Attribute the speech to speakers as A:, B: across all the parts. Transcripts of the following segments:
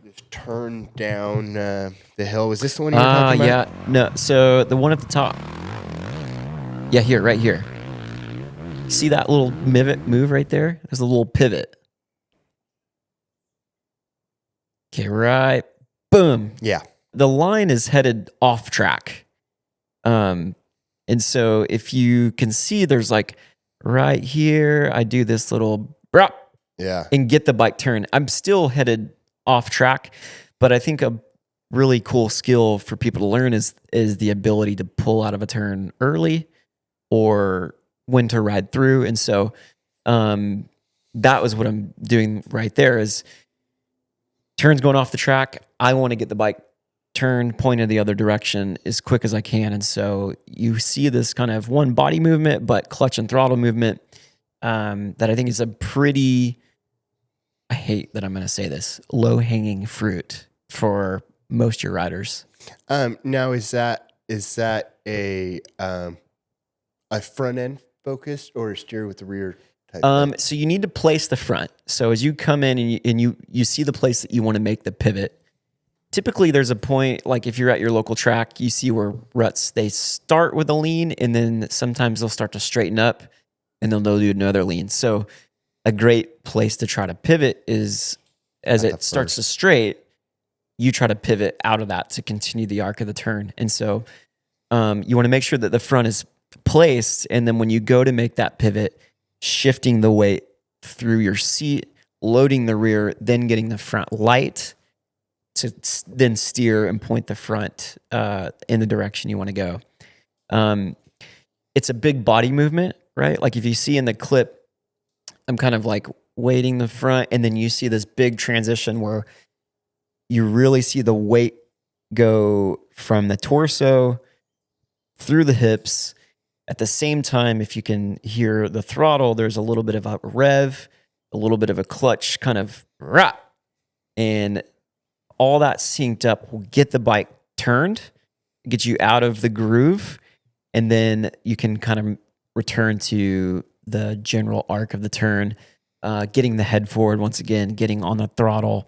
A: this turn down the hill. Was this the one you were talking about?
B: Yeah. No. So the one at the top. Yeah, here, right here. See that little move right there? There's a little pivot. Okay, right. Boom.
A: Yeah.
B: The line is headed off track. And so if you can see, there's like right here, I do this little brop and get the bike turned. I'm still headed off track, but I think a really cool skill for people to learn is the ability to pull out of a turn early or when to ride through. And so that was what I'm doing right there is turns going off the track. I want to get the bike turned, pointed the other direction as quick as I can. And so you see this kind of one body movement, but clutch and throttle movement that I think is a pretty, I hate that I'm going to say this, low-hanging fruit for most of your riders.
A: Now, is that a front end focused or a steer with the rear type thing?
B: So you need to place the front. So as you come in and you see the place that you want to make the pivot, typically there's a point, like if you're at your local track, you see where ruts, they start with a lean and then sometimes they'll start to straighten up and then they'll do another lean. So a great place to try to pivot is as it starts to straight, you try to pivot out of that to continue the arc of the turn. And so you want to make sure that the front is placed. And then when you go to make that pivot, shifting the weight through your seat, loading the rear, then getting the front light to then steer and point the front in the direction you want to go. It's a big body movement, right? Like if you see in the clip, I'm kind of like weighting the front and then you see this big transition where you really see the weight go from the torso through the hips. At the same time, if you can hear the throttle, there's a little bit of a rev, a little bit of a clutch kind of rah, and all that synced up will get the bike turned, get you out of the groove, and then you can kind of return to the general arc of the turn, getting the head forward once again, getting on the throttle,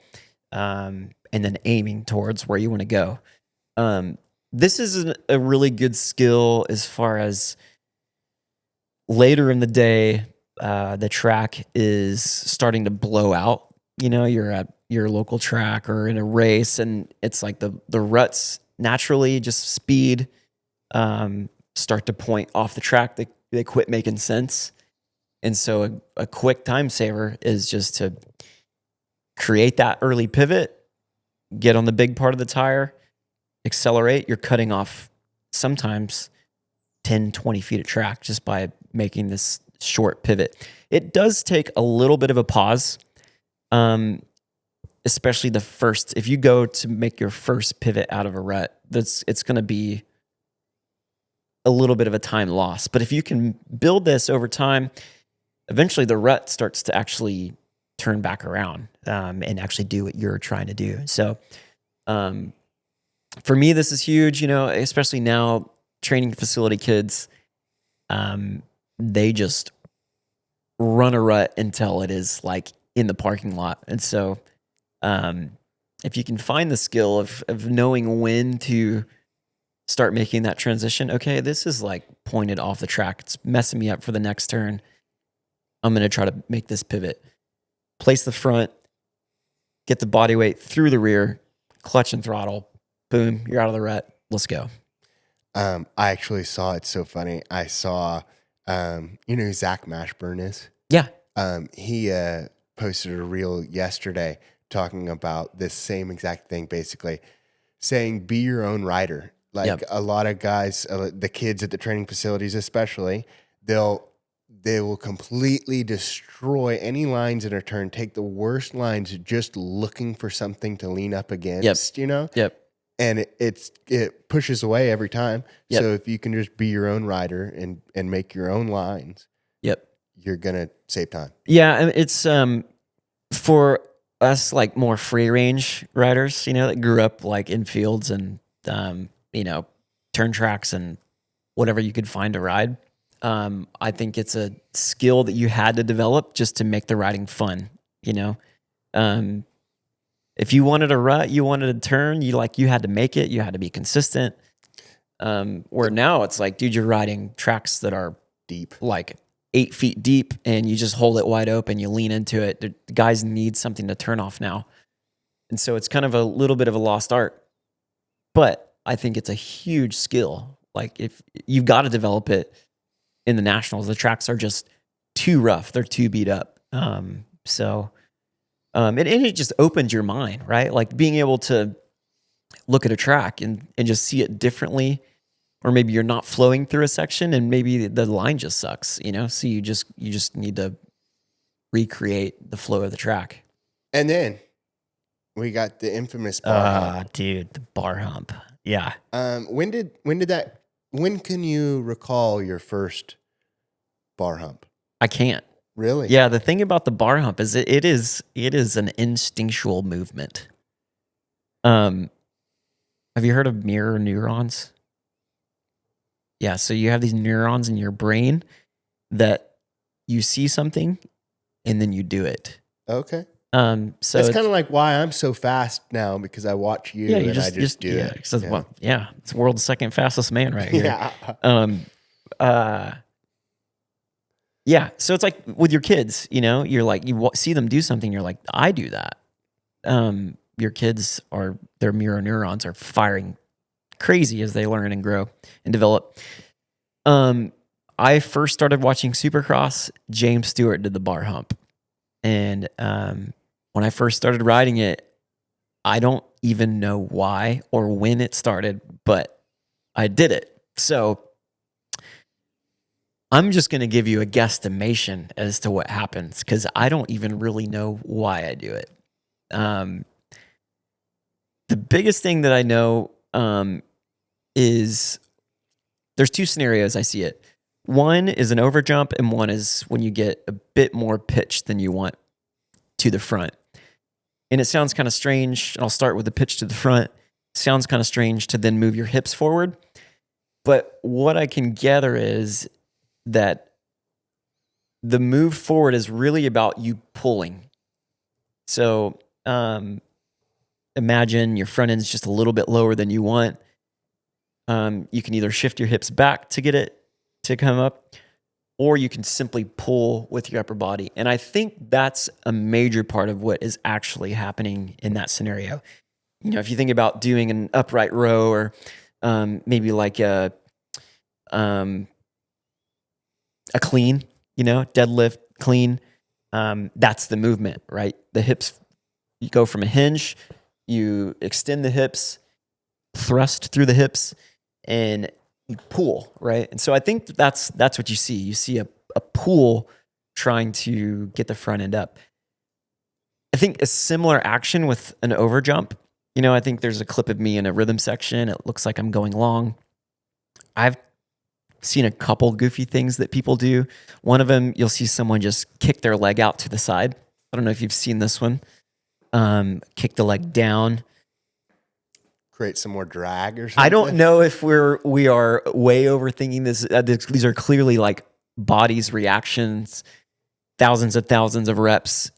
B: and then aiming towards where you want to go. This is a really good skill as far as later in the day, the track is starting to blow out. You know, you're at your local track or in a race and it's like the ruts naturally just speed start to point off the track. They quit making sense. And so a quick time saver is just to create that early pivot, get on the big part of the tire, accelerate. You're cutting off sometimes 10, 20 feet of track just by making this short pivot. It does take a little bit of a pause, especially the first. If you go to make your first pivot out of a rut, it's going to be a little bit of a time loss. But if you can build this over time, eventually the rut starts to actually turn back around and actually do what you're trying to do. So for me, this is huge, you know, especially now training facility kids, they just run a rut until it is like in the parking lot. And so if you can find the skill of knowing when to start making that transition, okay, this is like pointed off the track. It's messing me up for the next turn. I'm going to try to make this pivot. Place the front, get the body weight through the rear, clutch and throttle. Boom, you're out of the rut. Let's go.
A: I actually saw, it's so funny. I saw, you know who Zach Mashburn is?
B: Yeah.
A: He posted a reel yesterday talking about this same exact thing, basically saying, be your own rider. Like a lot of guys, the kids at the training facilities especially, they will completely destroy any lines in a turn, take the worst lines just looking for something to lean up against, you know?
B: Yep.
A: And it pushes away every time. Yep. So if you can just be your own rider and make your own lines, you're going to save time.
B: Yeah, and it's for us like more free range riders, you know, that grew up like in fields and you know, turn tracks and whatever you could find to ride. I think it's a skill that you had to develop just to make the riding fun. you know. If you wanted a rut, you wanted a turn, you had to make it, you had to be consistent. Where now it's like, dude, you're riding tracks that are
A: Deep.
B: like 8 feet deep, and you just hold it wide open, you lean into it. The guys need something to turn off now. And so it's kind of a little bit of a lost art. But I think it's a huge skill. Like, if you've got to develop it in the nationals, the tracks are just too rough. They're too beat up. And it just opens your mind, right? Like being able to look at a track and just see it differently. Or maybe you're not flowing through a section and maybe the line just sucks, So you just need to recreate the flow of the track.
A: And then we got the infamous bar hump.
B: Dude, the bar hump. Yeah.
A: When can you recall your first bar hump?
B: I can't.
A: Really?
B: Yeah, the thing about the bar hump is it is an instinctual movement. Have you heard of mirror neurons? Yeah, so you have these neurons in your brain that you see something and then you do it.
A: Okay.
B: So
A: it's kind of like why I'm so fast now, because I watch you and I just do it.
B: It's the world's second fastest man right here.
A: Yeah.
B: So it's like with your kids, you're like, see them do something, you're like, I do that. Your kids their mirror neurons are firing crazy as they learn and grow and develop. I first started watching Supercross. James Stewart did the bar hump. And when I first started riding it, I don't even know why or when it started, but I did it. So I'm just going to give you a guesstimation as to what happens, because I don't even really know why I do it. The biggest thing that I know is there's two scenarios I see it. One is an overjump, and one is when you get a bit more pitch than you want to the front. And it sounds kind of strange, and I'll start with the pitch to the front. It sounds kind of strange to then move your hips forward. But what I can gather is that the move forward is really about you pulling. So imagine your front end's just a little bit lower than you want. You can either shift your hips back to get it to come up, or you can simply pull with your upper body. And I think that's a major part of what is actually happening in that scenario. If you think about doing an upright row, or maybe like a clean, deadlift clean, that's the movement, right? The hips, you go from a hinge, you extend the hips, thrust through the hips, and you pull, right? And so I think that's what you see. You see a pull trying to get the front end up. I think a similar action with an overjump. I think there's a clip of me in a rhythm section. It looks like I'm going long. I've seen a couple goofy things that people do. One of them, you'll see someone just kick their leg out to the side. I don't know if you've seen this one. Kick the leg down.
A: Create some more drag or something?
B: I don't know if we are way overthinking this. These are clearly like body's reactions, thousands of reps.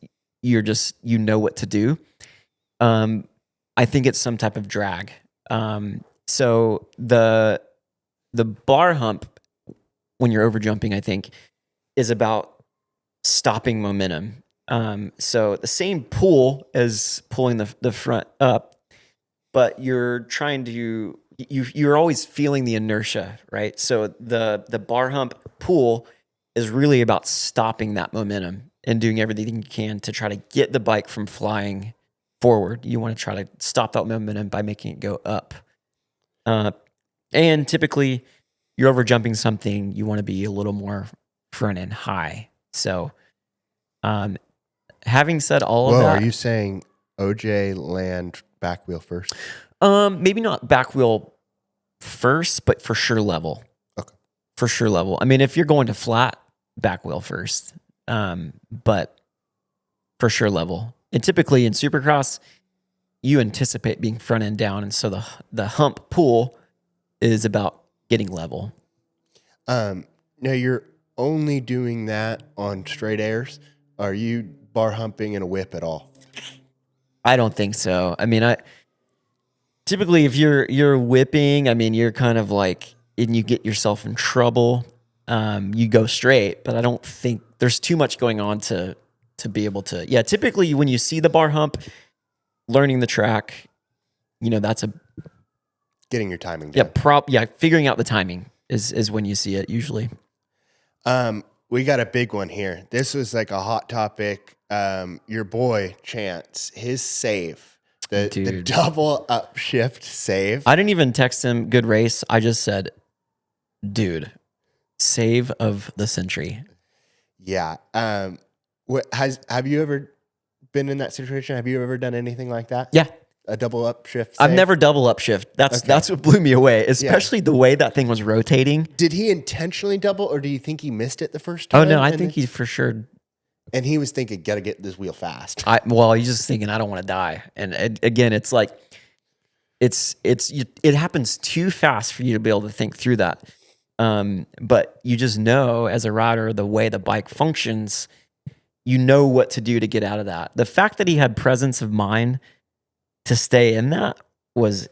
B: You know what to do. I think it's some type of drag. So the bar hump, when you're overjumping, I think, is about stopping momentum. So the same pull as pulling the front up, but you're trying to, you're always feeling the inertia, right? So the bar hump pull is really about stopping that momentum and doing everything you can to try to get the bike from flying forward. You want to try to stop that momentum by making it go up. And typically, you're overjumping something, you want to be a little more front end high. So, having said all of that,
A: are you saying OJ land back wheel first?
B: Maybe not back wheel first, but for sure level.
A: Okay.
B: For sure level. I mean, if you're going to flat, back wheel first. But for sure level. And typically in Supercross, you anticipate being front end down, and so the hump pull is about getting level.
A: Now you're only doing that on straight airs. Are you bar humping and a whip at all?
B: I don't think so. I mean, typically if you're whipping, I mean, you're kind of like, and you get yourself in trouble, you go straight. But I don't think there's too much going on to be able to. Yeah, typically when you see the bar hump, learning the track, that's
A: getting your timing down.
B: Figuring out the timing is when you see it usually.
A: We got a big one here. This was like a hot topic. Your boy Chance, his save, the double upshift save.
B: I didn't even text him good race. I just said, dude, save of the century.
A: Yeah. Have you ever been in that situation? Have you ever done anything like that?
B: Yeah.
A: A double upshift save?
B: I've never double upshift. That's what blew me away, especially the way that thing was rotating.
A: Did he intentionally double, or do you think he missed it the first time?
B: Oh no, I think he for sure.
A: And he was thinking, "Gotta get this wheel fast."
B: He's just thinking, "I don't want to die." And again, it's like, it happens too fast for you to be able to think through that. But you just know as a rider the way the bike functions, you know what to do to get out of that. The fact that he had presence of mind to stay in that was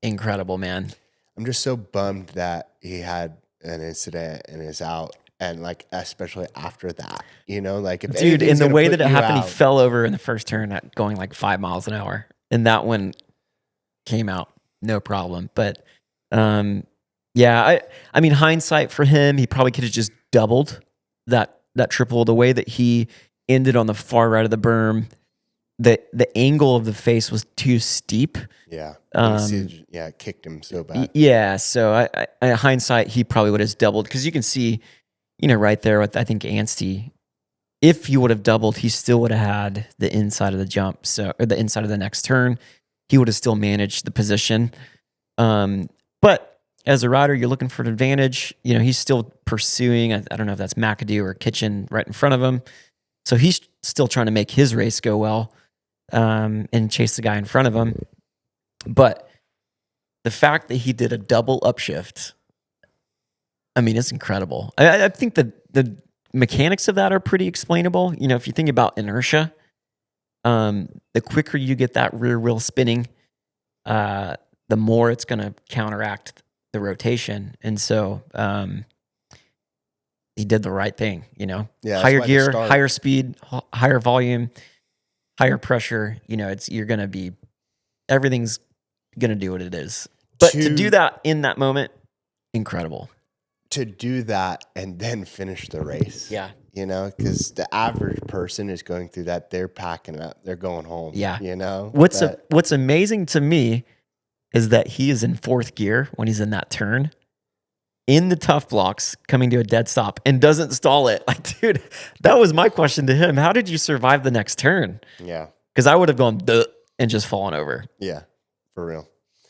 B: incredible, man.
A: I'm just so bummed that he had an incident and is out, and like especially after that, like if
B: dude, in the way that it happened, he fell over in the first turn at going like 5 miles an hour, and that one came out no problem. But I mean, hindsight for him, he probably could have just doubled that triple. The way that he ended on the far right of the berm, the angle of the face was too steep.
A: Yeah. It kicked him so bad.
B: Yeah. So I hindsight, he probably would have doubled, because you can see, right there with, I think, Anstie, if he would have doubled, he still would have had the inside of the jump. Or the inside of the next turn. He would have still managed the position. But as a rider, you're looking for an advantage. He's still pursuing. I don't know if that's McAdoo or Kitchen right in front of him. So he's still trying to make his race go well. And chase the guy in front of him. But the fact that he did a double upshift, I mean, it's incredible. I think that the mechanics of that are pretty explainable. If you think about inertia, the quicker you get that rear wheel spinning, the more it's going to counteract the rotation. And so he did the right thing, higher gear, higher speed, higher volume, higher pressure, everything's going to do what it is. But to do that in that moment, incredible.
A: To do that and then finish the race.
B: Yeah.
A: Because the average person is going through that, they're packing up, they're going home.
B: Yeah.
A: What's
B: what's amazing to me is that he is in fourth gear when he's in that turn, in the tough blocks, coming to a dead stop, and doesn't stall it. Like, dude, that was my question to him. How did you survive the next turn?
A: Yeah.
B: Because I would have gone, duh, and just fallen over.
A: Yeah, for real.